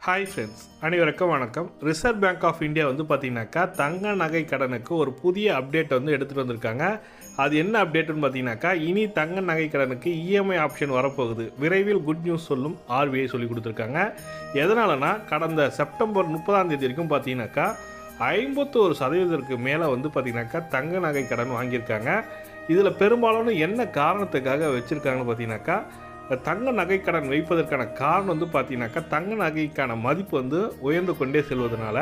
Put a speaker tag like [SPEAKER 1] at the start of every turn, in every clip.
[SPEAKER 1] Hi friends, அனைவருக்கும் வணக்கம். Reserve bank of India வந்து பார்த்தீங்கன்னாக்கா தங்க நகை கடனுக்கு ஒரு புதிய அப்டேட் வந்து எடுத்துகிட்டு வந்திருக்காங்க. அது என்ன அப்டேட்டுன்னு பார்த்தீங்கன்னாக்கா, இனி தங்க நகை கடனுக்கு இஎம்ஐ ஆப்ஷன் வரப்போகுது. விரைவில் குட் நியூஸ் சொல்லும் ஆர்பிஐ சொல்லி கொடுத்துருக்காங்க. எதனாலனா, கடந்த செப்டம்பர் 30 வரைக்கும் பார்த்தீங்கன்னாக்கா 51% மேலே வந்து பார்த்தீங்கன்னாக்கா தங்க நகை கடன் வாங்கியிருக்காங்க. இதில் பெரும்பாலான என்ன காரணத்துக்காக வச்சுருக்காங்கன்னு பார்த்தீங்கன்னாக்கா, தங்க நகை கடன் வைப்பதற்கான காரணம் வந்து பார்த்தீங்கன்னாக்கா, தங்க நகைக்கான மதிப்பு வந்து உயர்ந்து கொண்டே செல்வதனால,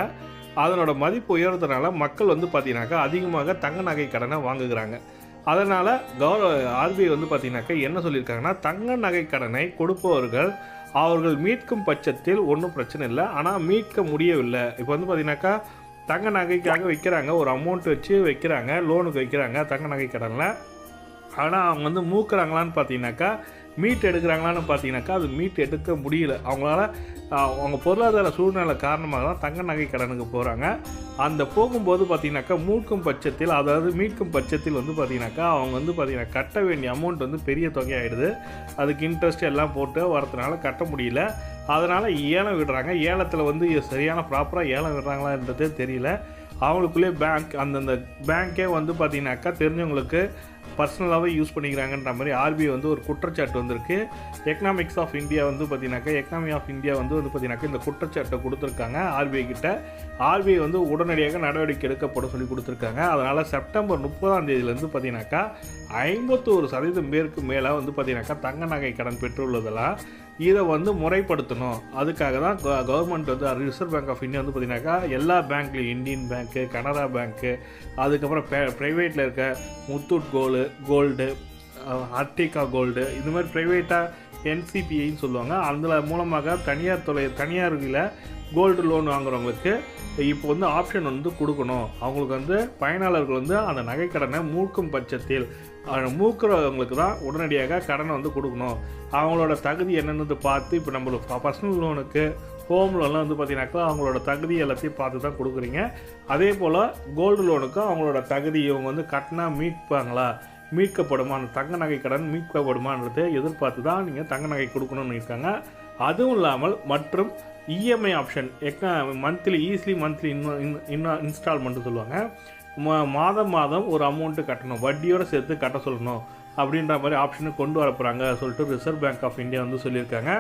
[SPEAKER 1] அதனோட மதிப்பு உயர்றதுனால மக்கள் வந்து பார்த்தீங்கன்னாக்கா அதிகமாக தங்க நகை கடனை வாங்குகிறாங்க. அதனால் ஆர்பிஐ வந்து பார்த்தீங்கன்னாக்கா என்ன சொல்லியிருக்காங்கன்னா, தங்க நகை கடனை கொடுப்பவர்கள் அவர்கள் மீட்கும் பட்சத்தில் ஒன்றும் பிரச்சனை இல்லை. ஆனால் மீட்க முடியவில்லை. இப்போ வந்து பார்த்தீங்கன்னாக்கா தங்க நகைக்காக வைக்கிறாங்க, ஒரு அமௌண்ட் வச்சு வைக்கிறாங்க, லோனுக்கு வைக்கிறாங்க தங்க நகை கடனில். ஆனால் அவங்க வந்து மூக்குறாங்களான்னு பார்த்தீங்கன்னாக்கா, மீட் எடுக்கிறாங்களான்னு பார்த்தீங்கன்னாக்கா அது மீட் எடுக்க முடியல. அவங்களால அவங்க பொருளாதார சூழ்நிலை காரணமாக தான் தங்க நகை கடனுக்கு போகிறாங்க. அந்த போகும்போது பார்த்தீங்கன்னாக்கா மீட்கும் பட்சத்தில் வந்து பார்த்தீங்கன்னாக்கா அவங்க வந்து பார்த்தீங்கன்னா கட்ட வேண்டிய அமௌண்ட் வந்து பெரிய தொகையாகிடுது. அதுக்கு இன்ட்ரெஸ்ட் எல்லாம் போட்டு வரதுனால கட்ட முடியல. அதனால் ஏலம் விடுறாங்க. ஏலத்தில் வந்து சரியான ப்ராப்பராக ஏலம் விடுறாங்களான்றதே தெரியல. அவங்களுக்குள்ளே அந்தந்த பேங்க்கே வந்து பார்த்தீங்கன்னாக்கா தெரிஞ்சவங்களுக்கு பர்சனலாகவே யூஸ் பண்ணிக்கிறாங்கன்ற மாதிரி ஆர்பிஐ வந்து ஒரு குற்றச்சாட்டு வந்திருக்கு. எக்கனாமி ஆஃப் இந்தியா வந்து பார்த்தீங்கன்னாக்கா இந்த குற்றச்சாட்டை கொடுத்துருக்காங்க ஆர்பிஐ கிட்ட. ஆர்பிஐ வந்து உடனடியாக நடவடிக்கை எடுக்கப்படும் சொல்லி கொடுத்துருக்காங்க. அதனால் செப்டம்பர் 30 பார்த்தீங்கன்னாக்கா 51% பேருக்கு மேலே வந்து பார்த்தீங்கன்னாக்கா தங்க நகை கடன் பெற்றுள்ளதெல்லாம் இதை வந்து முறைப்படுத்தணும். அதுக்காக தான் கவர்மெண்ட் வந்து ரிசர்வ் பேங்க் ஆஃப் இந்தியா வந்து பார்த்தீங்கன்னாக்கா எல்லா பேங்க்லையும் இந்தியன் பேங்க்கு, கனரா பேங்க்கு, அதுக்கப்புறம் ப்ரைவேட்டில் இருக்க முத்தூட் கோல்டு, அர்டிகா கோல்டு, இந்த மாதிரி ப்ரைவேட்டாக என்சிபிஐன்னு சொல்லுவாங்க. அதில் மூலமாக தனியார்களில் கோல்டு லோன் வாங்குறவங்களுக்கு இப்போ வந்து ஆப்ஷன் வந்து கொடுக்கணும். அவங்களுக்கு வந்து பயனாளர்கள் வந்து அந்த நகைக்கடனை மூக்கும் பட்சத்தில் மூக்குறவங்களுக்கு தான் உடனடியாக கடனை வந்து கொடுக்கணும். அவங்களோட தகுதி என்னென்னு பார்த்து, இப்போ நம்மளுக்கு பர்சனல் லோனுக்கு, ஹோம் லோன்லாம் வந்து பார்த்தீங்கன்னாக்கா அவங்களோட தகுதி எல்லாத்தையும் பார்த்து தான் கொடுக்குறீங்க. அதே போல் கோல்டு லோனுக்கும் அவங்களோட தகுதி இவங்க வந்து கட்டினா மீட்கப்படுமா, அந்த தங்க நகை கடன் மீட்கப்படுமான்றதை எதிர்பார்த்து தான் நீங்கள் தங்க நகை கொடுக்கணும்னு இருக்காங்க. அதுவும் இல்லாமல் மற்றும் இஎம்ஐ ஆப்ஷன் மந்த்லி இன்ஸ்டால்மெண்ட்டு சொல்லுவாங்க. மாதம் ஒரு அமௌண்ட்டு கட்டணும், வட்டியோடு சேர்த்து கட்ட சொல்லணும் அப்படின்ற மாதிரி ஆப்ஷனை கொண்டு வர போகிறாங்க சொல்லிட்டு ரிசர்வ் பேங்க் ஆஃப் இந்தியா வந்து சொல்லியிருக்காங்க.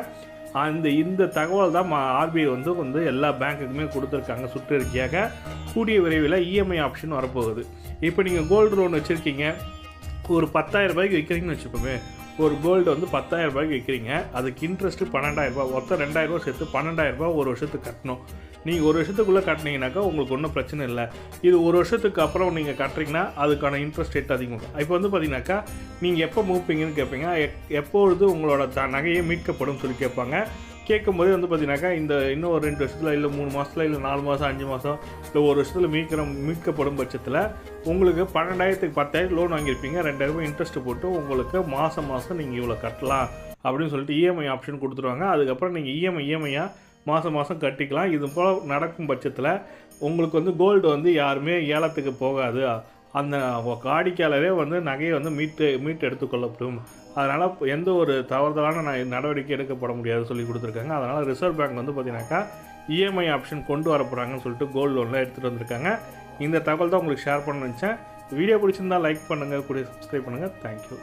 [SPEAKER 1] இந்த தகவல் தான் ஆர்பிஐ வந்து எல்லா பேங்க்குக்குமே கொடுத்துருக்காங்க சுற்றறிக்கையாக. கூடிய விரைவில் இஎம்ஐ ஆப்ஷன் வரப்போகுது. இப்போ நீங்கள் கோல்டு லோன் வச்சுருக்கீங்க, ஒரு 10,000 ரூபாய்க்கு விற்கிறீங்கன்னு வச்சுப்போமே. ஒரு கோல்டு வந்து 10,000 ரூபாய்க்கு விற்கிறீங்க, அதுக்கு இன்ட்ரெஸ்ட்டு 12,000 ரூபா, மொத்தம் 2,000 ரூபா சேர்த்து 12,000 ரூபா ஒரு வருஷத்துக்கு கட்டணும். நீங்கள் ஒரு வருஷத்துக்குள்ளே கட்டினீங்கன்னாக்கா உங்களுக்கு ஒன்றும் பிரச்சனை இல்லை. இது ஒரு வருஷத்துக்கு அப்புறம் நீங்கள் கட்டுறீங்கன்னா அதுக்கான இன்ட்ரெஸ்ட் ரேட் அதிகமாக. இப்போ வந்து பார்த்தீங்கன்னாக்கா நீங்கள் எப்போ மூப்பீங்கன்னு கேட்பீங்க. எப்பொழுது உங்களோட நகையை மீட்கப்படும் சொல்லி கேட்பாங்க. கேட்கும்போது வந்து பார்த்தீங்கன்னாக்கா இன்னும் ஒரு 2 வருஷத்தில், இல்லை 3 மாதத்தில், இல்லை 4 மாதம், 5 மாதம், இல்லை ஒரு வருஷத்தில் மீட்கப்படும் பட்சத்தில் உங்களுக்கு 12,000க்கு 10,000 லோன் வாங்கியிருப்பீங்க. 2,000 இன்ட்ரெஸ்ட் போட்டு உங்களுக்கு மாதம் நீங்கள் இவ்வளோ கட்டலாம் அப்படின்னு சொல்லிட்டு இஎம்ஐ ஆப்ஷன் கொடுத்துருவாங்க. அதுக்கப்புறம் நீங்கள் இஎம்ஐயாக மாதம் கட்டிக்கலாம். இது போல் நடக்கும் பட்சத்தில் உங்களுக்கு வந்து கோல்டு வந்து யாருமே ஏலத்துக்கு போகாது. அந்த வாடிக்கையாளரே வந்து நகையை வந்து மீட்டு எடுத்துக்கொள்ளப்படும். அதனால் எந்த ஒரு தவறுதலான நடவடிக்கை எடுக்கப்பட முடியாது சொல்லி கொடுத்துருக்காங்க. அதனால் ரிசர்வ் பேங்க் வந்து பார்த்தீங்கன்னாக்கா இஎம்ஐ ஆப்ஷன் கொண்டு வர போகிறாங்கன்னு சொல்லிட்டு கோல்டு லோனில் எடுத்துகிட்டு வந்திருக்காங்க. இந்த தகவல் தான் உங்களுக்கு ஷேர் பண்ண நினச்சேன். வீடியோ பிடிச்சிருந்தால் லைக் பண்ணுங்கள், கூட சப்ஸ்கிரைப் பண்ணுங்கள். தேங்க்யூ.